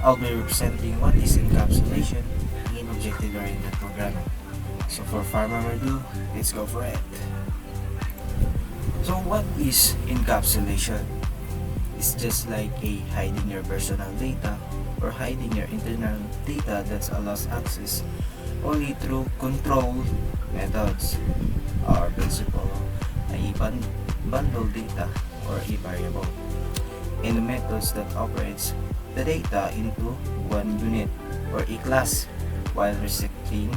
I'll be representing what is encapsulation in objective-oriented programming. So for far more ado, let's go for it. So what is encapsulation? It's just like hiding your personal data or hiding your internal data that allows access only through control methods or principle, bundle data or a variable, and the methods that operates the data into one unit or a class while restricting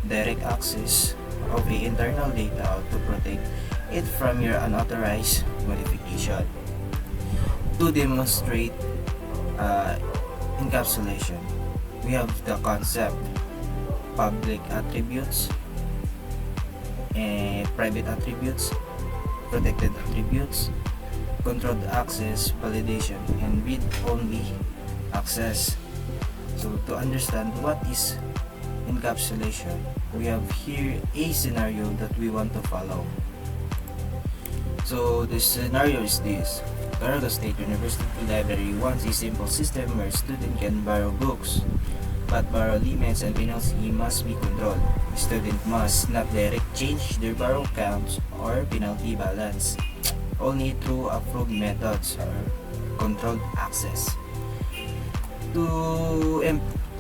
direct access of the internal data to protect it from your unauthorized modification. To demonstrate encapsulation, we have the concept public attributes and private attributes, protected attributes, controlled access, validation, and read-only access. So to understand what is encapsulation, we have here a scenario that we want to follow. So the scenario is this: Caraga State University Library wants a simple system where student can borrow books, but borrow limits and penalties must be controlled. Student must not direct change their borrow counts or penalty balance, only through approved methods or controlled access. To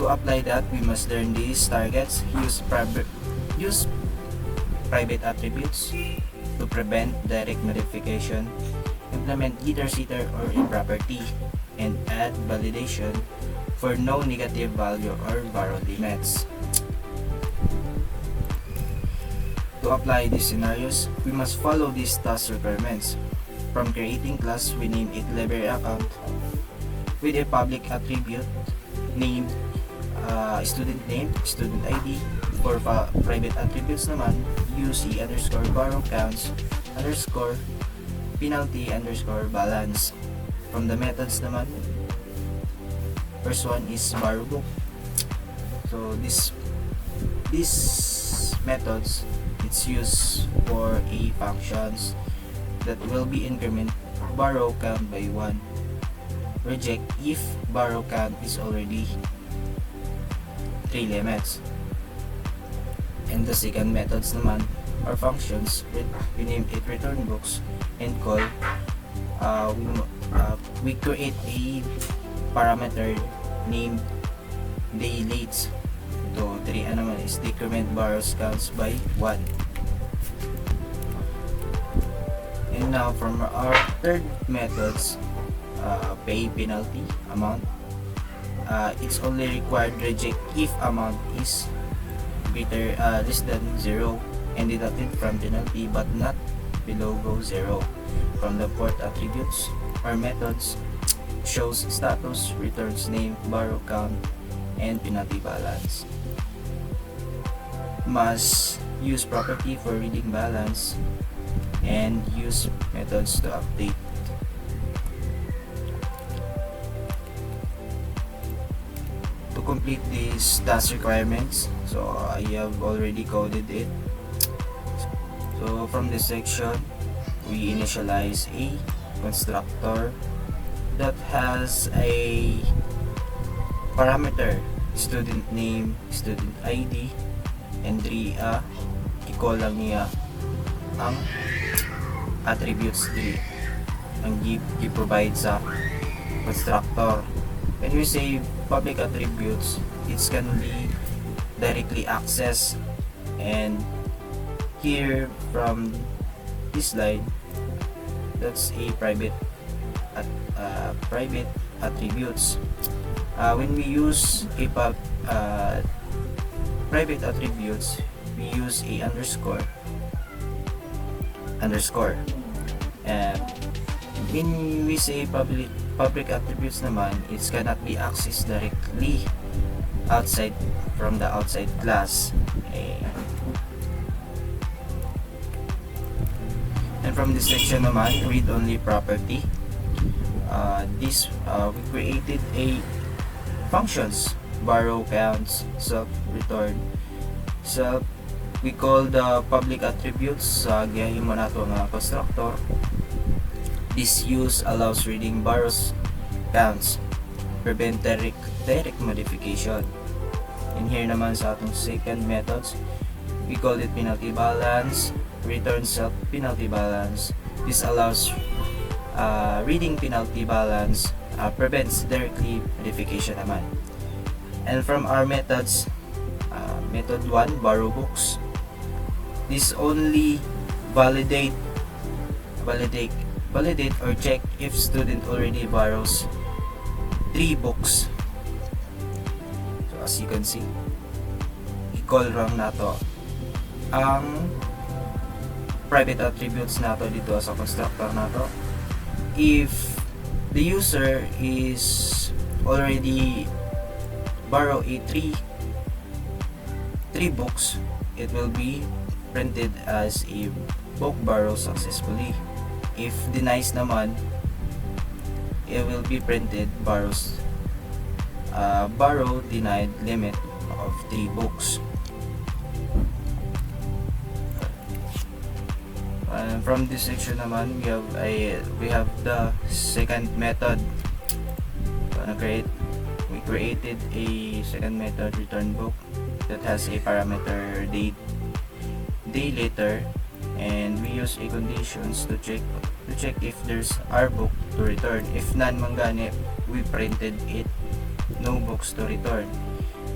apply that, we must learn these targets, use private attributes to prevent direct modification, implement jitter or improperty, and add validation for no negative value or borrow limits. To apply these scenarios, we must follow these task requirements. From creating class, we name it library account with a public attribute named student name, student ID. For private attributes naman, use underscore borrow counts underscore penalty underscore balance. From the methods naman, first one is borrow book. So this methods, it's used for a functions that will be increment borrow count by 1. Reject if borrow count is already 3 limits. And the second methods naman are functions. We name it return books and call. We create a parameter named day lates. So 3 naman is decrement borrows counts by 1. And now from our third methods, pay penalty amount, it's only required reject if amount is greater less than 0 and deducted from penalty but not below 0. From the fourth attributes or methods, shows status, returns name, borrow count, and penalty balance. Must use property for reading balance and use methods to update. To complete these task requirements, so I have already coded it. So from this section, we initialize a constructor that has a parameter student name, student ID, and 3 i-call lang niya ang attributes 3 ang i-provide sa constructor. When we say public attributes, it's can be directly accessed, and here from this slide, that's a private attributes. When we use a private attributes, we use a underscore. When we say public attributes naman, it cannot be accessed directly outside from the outside class. And from this section naman, read only property. We created a functions, borrow counts, self return, self. We call the public attributes sa giyahin mo nato nga constructor. This use allows reading borrows counts prevent direct modification. And here naman sa atong second methods, we call it penalty balance, return self penalty balance. This allows reading penalty balance, prevents directly modification naman. And from our methods, method 1, borrow books. This only validate or check if student already borrows 3 books. So as you can see, i-call wrong nato ang private attributes nato dito sa constructor nato. If the user is already borrow a 3 books, it will be printed as a book borrow successfully. If denies naman, it will be printed borrow denied limit of 3 books. From this section naman, we have the second method. We created a second method, return book, that has a parameter day later, and we use a conditions to check if there's our book to return. If none mangani, we printed it, no books to return.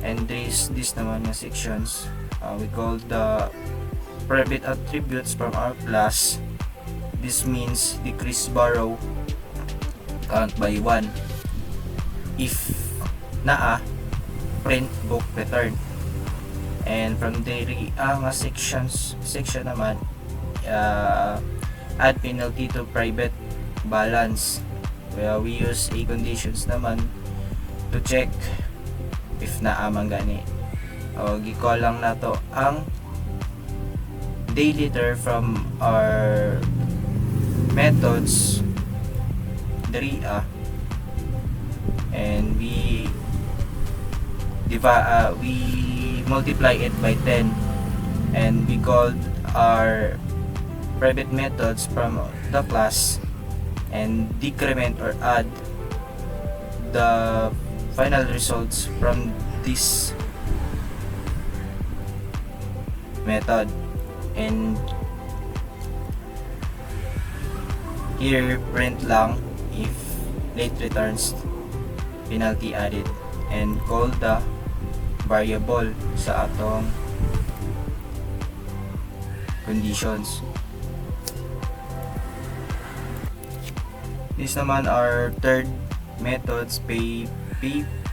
And this naman na sections, we call the private attributes from our class. This means decrease borrow count by 1. If naa, print book return. And from the section naman, add penalty to private balance, where we use a conditions naman to check if naamang gani. Gi-call lang nato ang day later from our methods dria, and we multiply it by 10, and we called our private methods from the class and decrement or add the final results from this method. And here print lang if late returns penalty added, and call the variable sa atong conditions. This naman our third methods, pay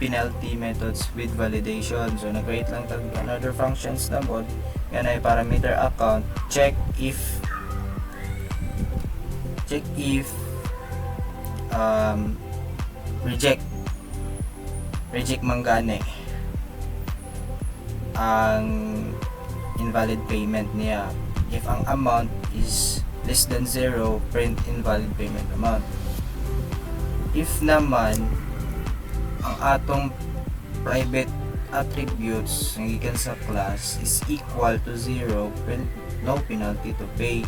penalty methods with validation. So nag-create lang tag another functions na mod yan ay parameter account, check if reject manggani ang invalid payment niya. If ang amount is less than 0, print invalid payment amount. If naman ang atong private attributes ng gikan sa class is equal to 0, print no penalty to pay.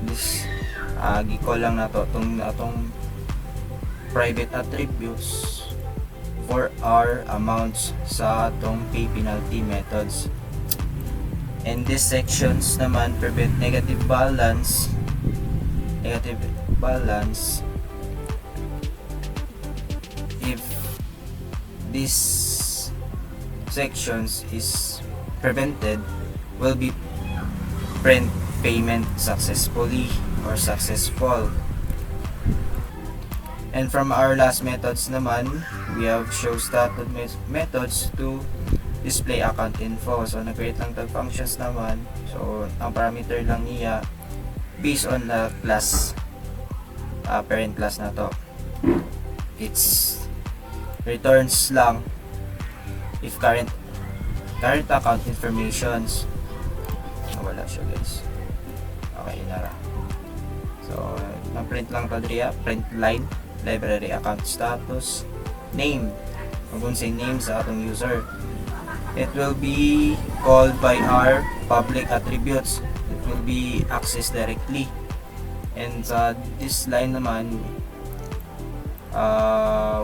This gi-call lang nato atong private attributes for our amounts sa atong pay penalty methods. And these sections naman prevent negative balance if these sections is prevented, will be print payment successfully or successful. And from our last methods naman, we have show status methods to display account info. So nag-create lang tag functions naman. So ang parameter lang niya based on the class, parent class na to, it's returns lang if current account informations. Wala siya guys. Okay na. So na-print lang to diriya, print line library account status name. Kung say name sa atong user, it will be called by our public attributes. It will be accessed directly. And sa this line naman,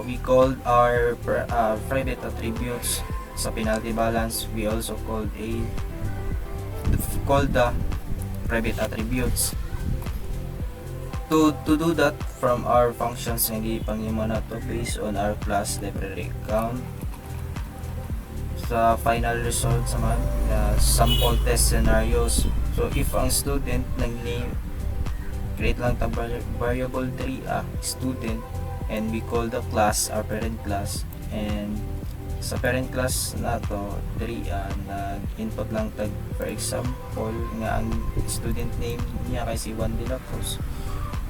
We called our private attributes sa penalty balance. We also called the private attributes. To do that from our functions nga gipangima nato based on our class library account. Sa final results naman, sample test scenarios. So if ang student nag-name, create lang tag variable 3 student, and we call the class our parent class, and sa parent class nato 3 nag-input lang tag, for example nga ang student name niya kay si Juan de la Cruz,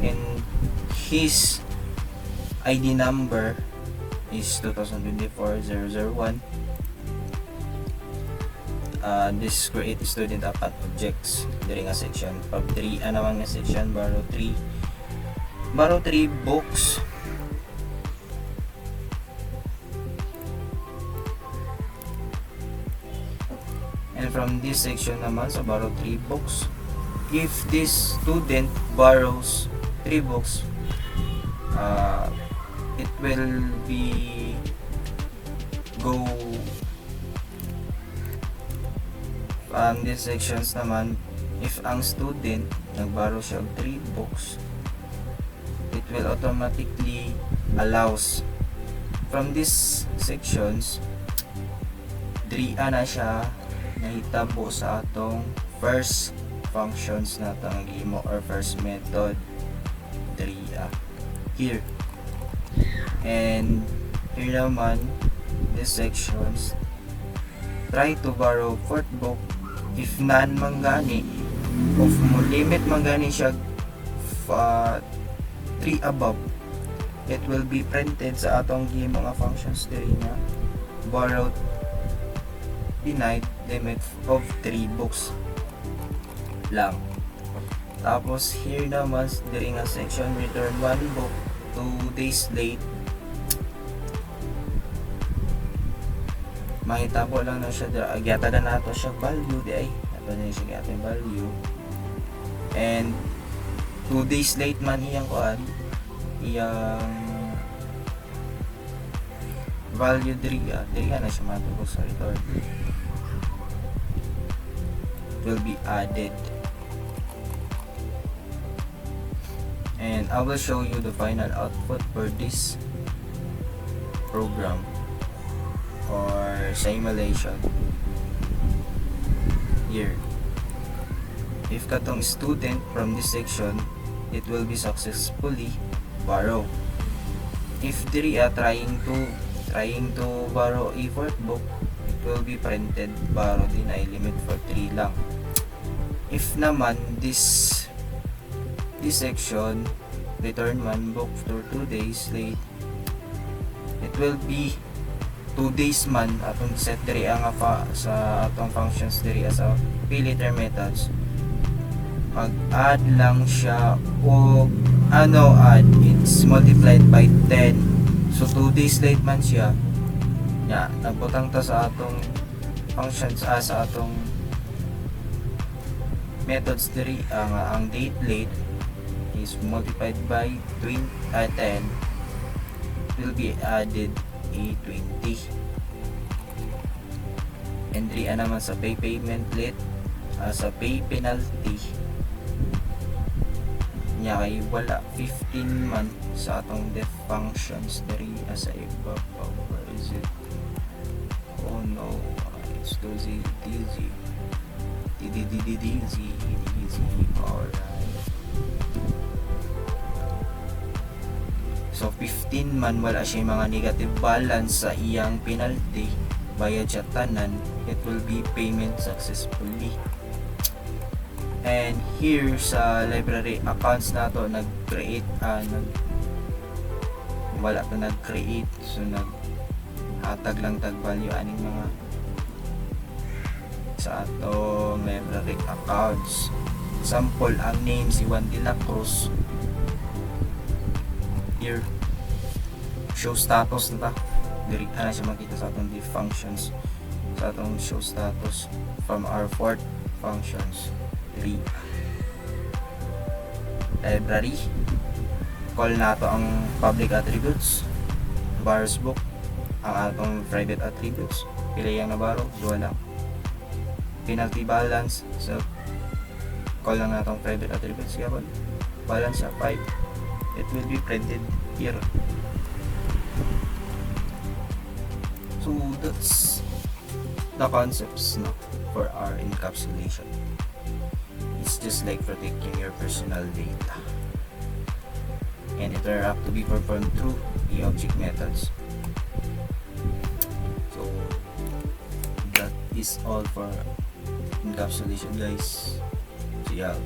and his ID number is 2024-001. This create student apat objects diri nga section. Pag 3 naman nga section, borrow 3 books. And from this section naman sa borrow 3 books, if this student borrows 3 books, it will be go these sections naman. If ang student nagborrow siya og 3 books, it will automatically allows from these sections 3 na siya nahitabo sa atong first functions na itong gimo or first method 3 here. And here naman these sections, try to borrow 4th book. If none manggani, of mo limit manggani siya 3 above, it will be printed sa atong gimo nga functions diri nga borrowed denied limit of 3 books lang. Tapos here naman diri nga section, return 1 book 2 days late, mahitabo lang na siya, gyata na nato siya value di ay nato na siya gyata value, and 2 days late man iyang iyang value diri na siya matubog sa return, will be added. And I will show you the final output for this program or simulation here. If katong student from this section, it will be successfully borrow. If diri trying to borrow a 4th book, it will be printed borrow deny limit for 3 lang. If naman this section, return 1 book for 2 days late, it will be 2 days man atong set diri sa atong functions diri sa paylater methods. Mag-add lang siya o add, it's multiplied by 10. So 2 days late man siya, nagbutang ta sa atong functions sa atong methods diri ang date late is multiplied by 10, will be added a 20. And naman sa pay payment late, sa pay penalty nya kay wala 15 man sa atong def functions diri sa ibabaw. Where is it? Oh no, it's too easy. Alright. So 15 man wala siya mga negative balance sa iyang penalty, bayad siya tanan, it will be payment successfully. And here sa library accounts nato nag-create wala to nag-create, so naghatag lang tag value aning mga sa atong library accounts. Sample ang name si Juan de la Cruz. Here show status na ta diri ana siya makita sa atong diff functions, sa atong show status from our 4th functions 3 library. call nato ang public attributes, bars book, ang atong private attributes, pila yang nabaro, duha lang. Penalty balance, so call lang natong private attributes, yapon balance sa 5, it will be printed here. So that's the concepts, no, for our encapsulation. It's just like protecting your personal data, and it will have to be performed through e-object methods. So that is all for encapsulation, guys. See ya.